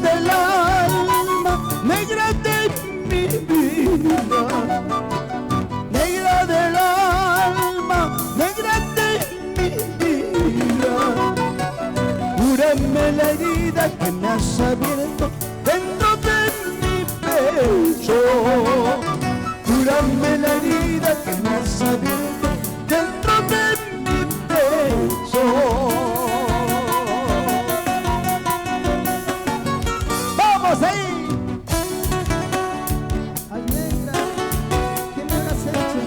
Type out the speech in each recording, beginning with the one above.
del alma, negra de mi vida, negra del alma, negra de mi vida. Cúrame la herida que me has abierto dentro de mi pecho. Cúrame la herida que me has abierto dentro de mi pecho. ¡Vamos ahí! Ay, negra, ¿qué me has hecho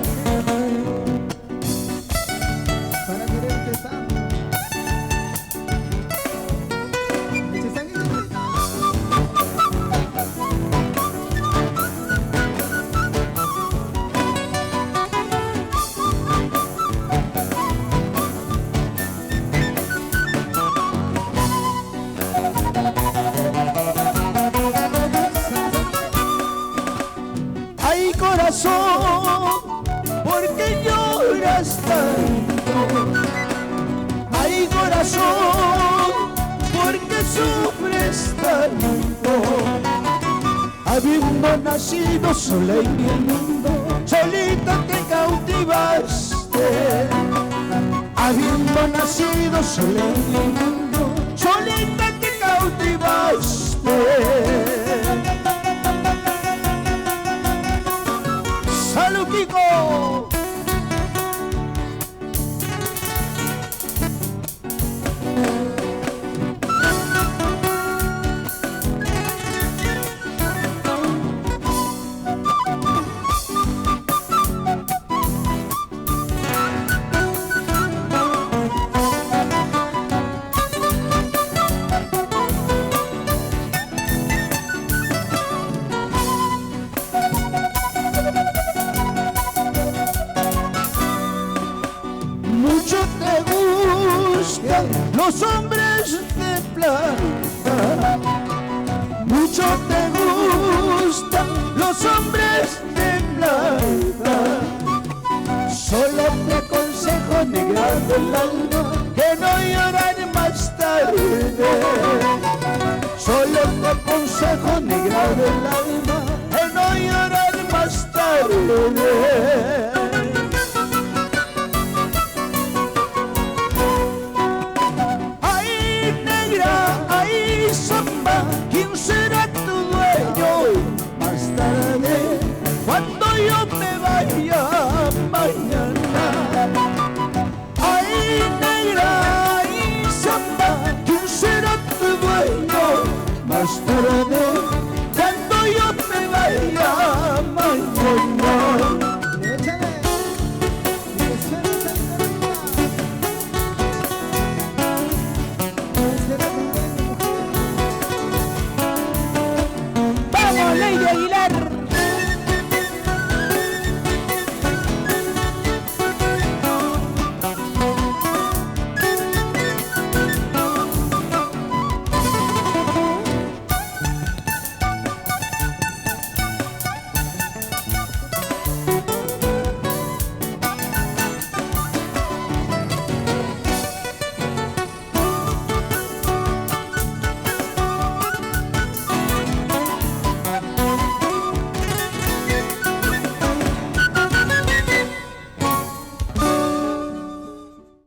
para quererte tanto? Eche sanguito. Ay, corazón, ¿por qué lloras tanto? Ay, corazón, ¿por qué sufres tanto? Habiendo nacido sola en el mundo, solita te cautivaste. Habiendo nacido sola en el mundo, solita te cautivaste. ¡Salud, Kiko! Mucho te gustan los hombres de plata. Mucho te gustan los hombres de plata. Solo te aconsejo, negra del alma, que no llorar más tarde. Solo te aconsejo, negra del alma, que no llorar más tarde. ¿Quién será tu dueño más tarde, cuando yo me vaya mañana? Ay, negra, ay, samba, ¿quién será tu dueño más tarde?